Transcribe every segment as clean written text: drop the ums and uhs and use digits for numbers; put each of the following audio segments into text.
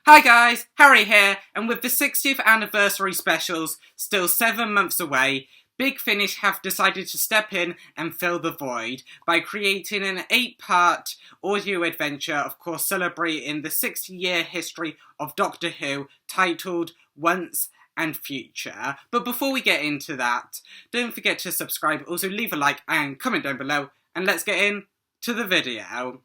Hi guys, Harry here, and with the 60th anniversary specials still 7 months away, Big Finish have decided to step in and fill the void by creating an 8-part audio adventure, of course celebrating the 60-year history of Doctor Who, titled Once and Future. But before we get into that, don't forget to subscribe, also leave a like and comment down below, and let's get into the video.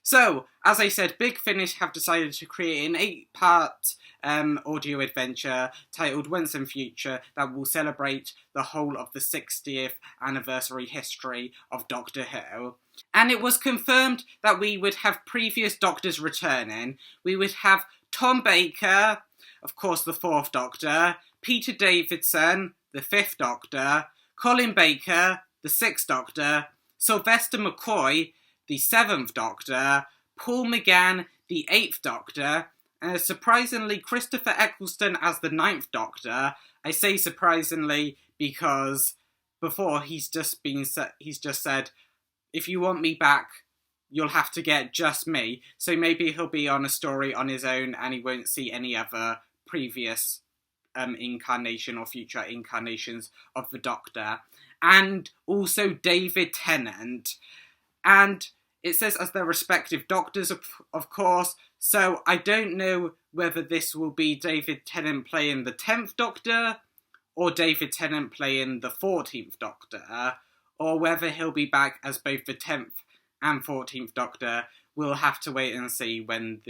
So, as I said, Big Finish have decided to create an 8-part audio adventure titled Once and Future that will celebrate the whole of the 60th anniversary history of Doctor Who. And it was confirmed that we would have previous Doctors returning. We would have Tom Baker, of course the 4th Doctor, Peter Davison, the 5th Doctor, Colin Baker, the 6th Doctor, Sylvester McCoy, the 7th Doctor, Paul McGann, the 8th Doctor, and surprisingly Christopher Eccleston as the 9th Doctor. I say surprisingly because before he's just said, if you want me back, you'll have to get just me. So maybe he'll be on a story on his own and he won't see any other previous incarnation or future incarnations of the Doctor. And also David Tennant. And it says as their respective Doctors, of course, so I don't know whether this will be David Tennant playing the 10th Doctor, or David Tennant playing the 14th Doctor, or whether he'll be back as both the 10th and 14th Doctor. We'll have to wait and see when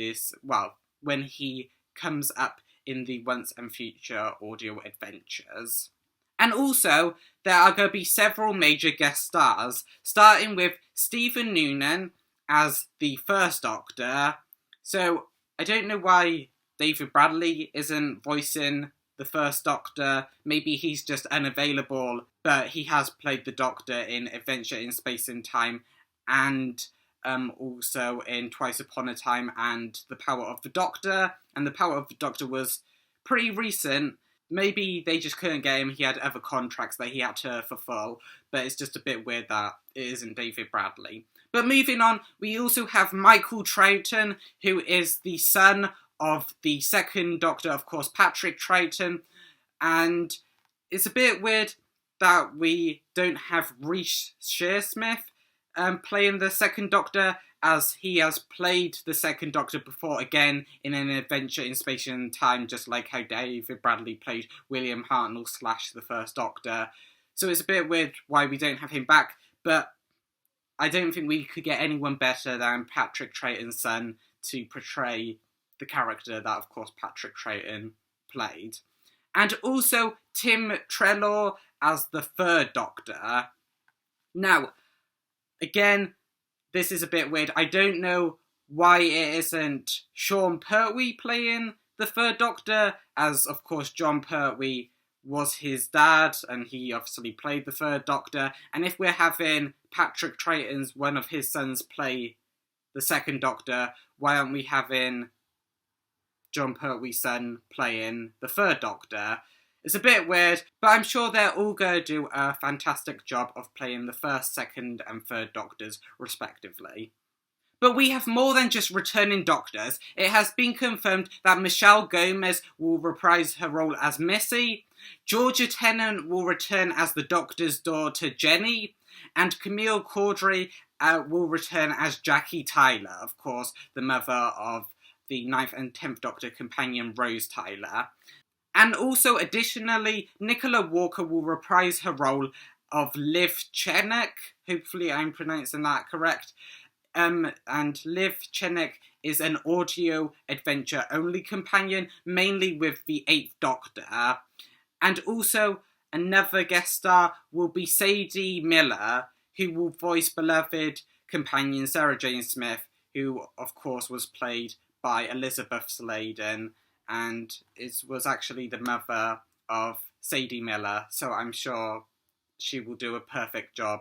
he comes up in the Once and Future audio adventures. And also, there are going to be several major guest stars, starting with Stephen Noonan as the 1st Doctor. So, I don't know why David Bradley isn't voicing the 1st Doctor. Maybe he's just unavailable, but he has played the Doctor in Adventure in Space and Time, and also in Twice Upon a Time and The Power of the Doctor. And The Power of the Doctor was pretty recent. Maybe they just couldn't get him, he had other contracts that he had to fulfill, but it's just a bit weird that it isn't David Bradley. But moving on, we also have Michael Troughton, who is the son of the 2nd Doctor, of course, Patrick Troughton, and it's a bit weird that we don't have Reece Shearsmith playing the 2nd Doctor, as he has played the 2nd Doctor before, again, in An Adventure in Space and Time, just like how David Bradley played William Hartnell / the 1st Doctor. So it's a bit weird why we don't have him back, but I don't think we could get anyone better than Patrick Troughton's son to portray the character that, of course, Patrick Troughton played. And also Tim Treloar as the 3rd Doctor. Now, again, this is a bit weird. I don't know why it isn't Sean Pertwee playing the 3rd Doctor, as of course John Pertwee was his dad, and he obviously played the 3rd Doctor. And if we're having Patrick Troughton's one of his sons play the 2nd Doctor, why aren't we having John Pertwee's son playing the 3rd Doctor? It's a bit weird, but I'm sure they're all going to do a fantastic job of playing the 1st, 2nd and 3rd Doctors, respectively. But we have more than just returning Doctors. It has been confirmed that Michelle Gomez will reprise her role as Missy, Georgia Tennant will return as the Doctor's daughter Jenny, and Camille Cawdrey will return as Jackie Tyler, of course, the mother of the 9th and 10th Doctor companion Rose Tyler. And also, additionally, Nicola Walker will reprise her role of Liv Chennack. Hopefully I'm pronouncing that correct. And Liv Chennack is an audio adventure only companion, mainly with the 8th Doctor. And also, another guest star will be Sadie Miller, who will voice beloved companion Sarah Jane Smith, who, of course, was played by Elizabeth Sladen, and it was actually the mother of Sadie Miller, so I'm sure she will do a perfect job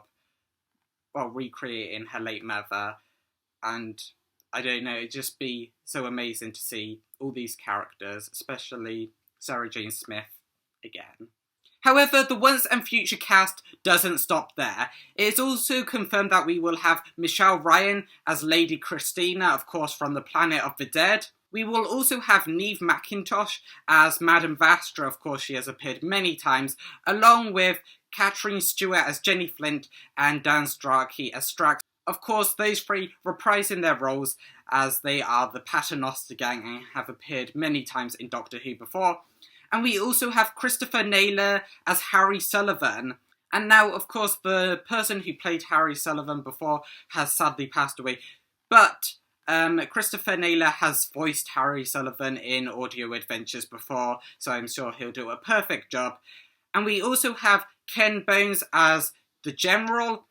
while recreating her late mother. And I don't know, it'd just be so amazing to see all these characters, especially Sarah Jane Smith again. However, the Once and Future cast doesn't stop there. It is also confirmed that we will have Michelle Ryan as Lady Christina, of course from the Planet of the Dead. We will also have Neve McIntosh as Madame Vastra. Of course, she has appeared many times, along with Catherine Stewart as Jenny Flint and Dan Starkey as Strax. Of course, those three reprising their roles as they are the Paternoster Gang and have appeared many times in Doctor Who before. And we also have Christopher Naylor as Harry Sullivan. And now, of course, the person who played Harry Sullivan before has sadly passed away. But Christopher Naylor has voiced Harry Sullivan in Audio Adventures before, so I'm sure he'll do a perfect job. And we also have Ken Bones as the General,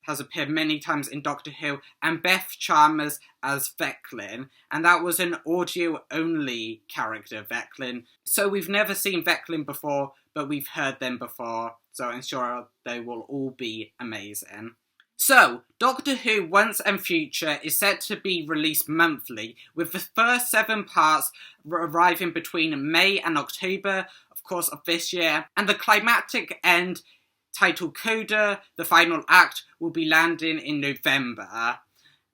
has appeared many times in Doctor Who, and Beth Chalmers as Veclin, and that was an audio-only character, Veclin. So we've never seen Veclin before, but we've heard them before, so I'm sure they will all be amazing. So, Doctor Who Once and Future is set to be released monthly, with the first 7 parts arriving between May and October, of course, of this year, and the climactic end, titled Coda, the final act, will be landing in November.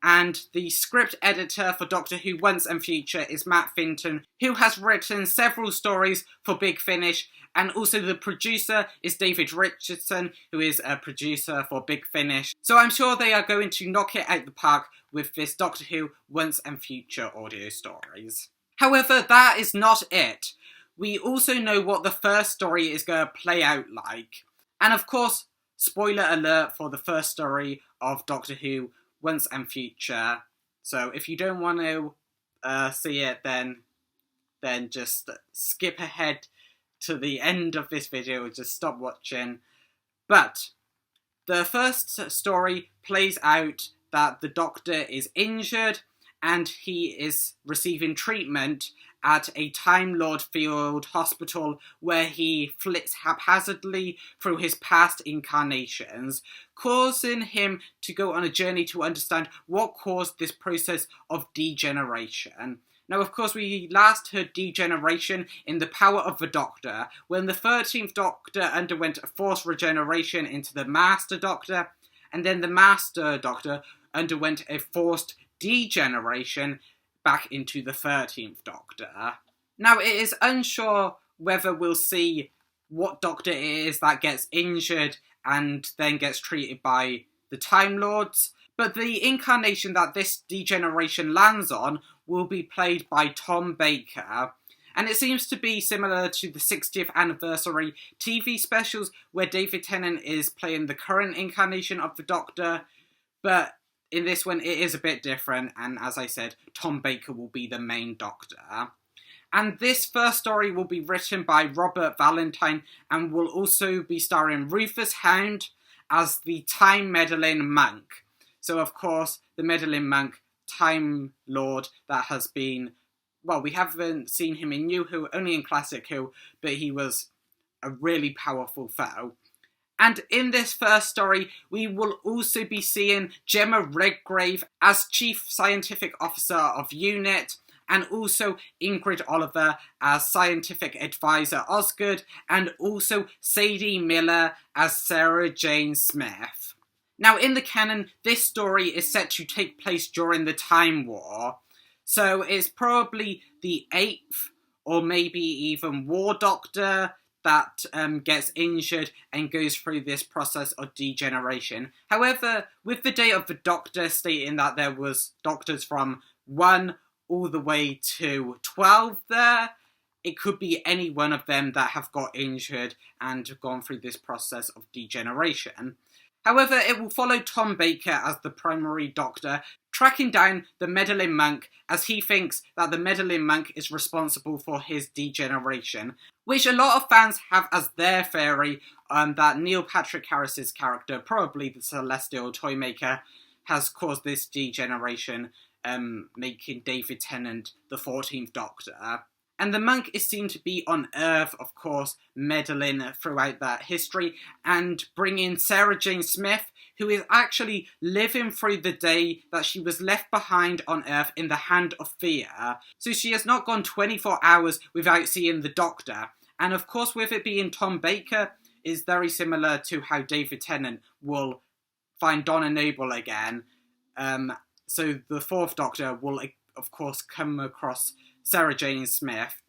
And the script editor for Doctor Who Once and Future is Matt Finton, who has written several stories for Big Finish, and also the producer is David Richardson, who is a producer for Big Finish. So I'm sure they are going to knock it out the park with this Doctor Who Once and Future audio stories. However, that is not it. We also know what the first story is going to play out like. And of course, spoiler alert for the first story of Doctor Who Once and Future. So if you don't want to see it, then just skip ahead to the end of this video, just stop watching. But the first story plays out that the Doctor is injured and he is receiving treatment at a Time Lord field hospital where he flits haphazardly through his past incarnations, causing him to go on a journey to understand what caused this process of degeneration. Now, of course, we last heard degeneration in The Power of the Doctor, when the 13th Doctor underwent a forced regeneration into the Master Doctor, and then the Master Doctor underwent a forced degeneration back into the 13th Doctor. Now, it is unsure whether we'll see what Doctor it is that gets injured and then gets treated by the Time Lords, but the incarnation that this degeneration lands on will be played by Tom Baker, and it seems to be similar to the 60th anniversary TV specials where David Tennant is playing the current incarnation of the Doctor, but in this one it is a bit different, and as I said, Tom Baker will be the main Doctor. And this first story will be written by Robert Valentine and will also be starring Rufus Hound as the Time Meddling Monk. So of course, the Meddling Monk, Time Lord that has been, well, we haven't seen him in New Who, only in Classic Who, but he was a really powerful foe. And in this first story, we will also be seeing Gemma Redgrave as Chief Scientific Officer of UNIT, and also Ingrid Oliver as Scientific Advisor Osgood, and also Sadie Miller as Sarah Jane Smith. Now, in the canon, this story is set to take place during the Time War, so it's probably the 8th or maybe even War Doctor that gets injured and goes through this process of degeneration. However, with the date of the Doctor stating that there was Doctors from 1 all the way to 12 there, it could be any one of them that have got injured and gone through this process of degeneration. However, it will follow Tom Baker as the primary Doctor, tracking down the Meddling Monk as he thinks that the Meddling Monk is responsible for his degeneration, which a lot of fans have as their theory that Neil Patrick Harris's character, probably the Celestial Toymaker, has caused this degeneration, making David Tennant the 14th Doctor. And the monk is seen to be on Earth, of course, meddling throughout that history, and bringing Sarah Jane Smith, who is actually living through the day that she was left behind on Earth in the Hand of Fear. So she has not gone 24 hours without seeing the Doctor. And of course, with it being Tom Baker, is very similar to how David Tennant will find Donna Noble again. So the 4th Doctor will of course, come across Sarah Jane Smith,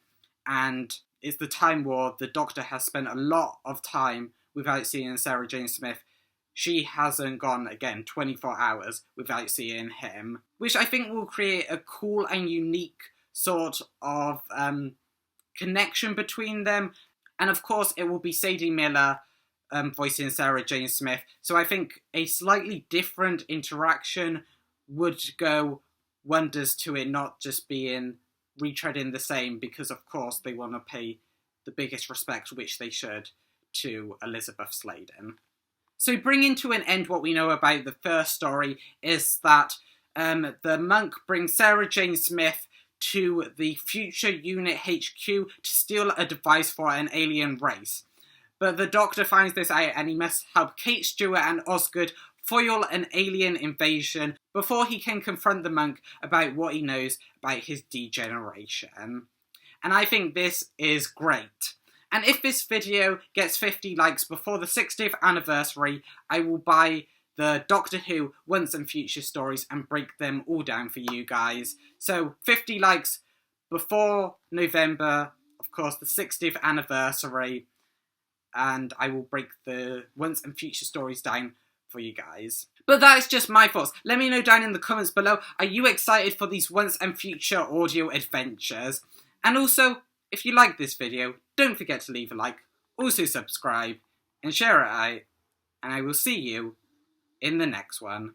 and it's the time where the Doctor has spent a lot of time without seeing Sarah Jane Smith. She hasn't gone, again, 24 hours without seeing him, which I think will create a cool and unique sort of connection between them. And of course, it will be Sadie Miller voicing Sarah Jane Smith. So I think a slightly different interaction would go wonders to it not just being retreading the same, because of course they want to pay the biggest respect, which they should, to Elizabeth Sladen. So bringing to an end what we know about the first story is that the monk brings Sarah Jane Smith to the future unit HQ to steal a device for an alien race. But the Doctor finds this out and he must help Kate Stewart and Osgood foil an alien invasion before he can confront the monk about what he knows about his degeneration. And I think this is great. And if this video gets 50 likes before the 60th anniversary, I will buy the Doctor Who Once and Future stories and break them all down for you guys. So 50 likes before November, of course, the 60th anniversary, and I will break the Once and Future stories down for you guys. But that is just my thoughts. Let me know down in the comments below, are you excited for these Once and Future audio adventures? And also, if you like this video, don't forget to leave a like, also subscribe, and share it out, and I will see you in the next one.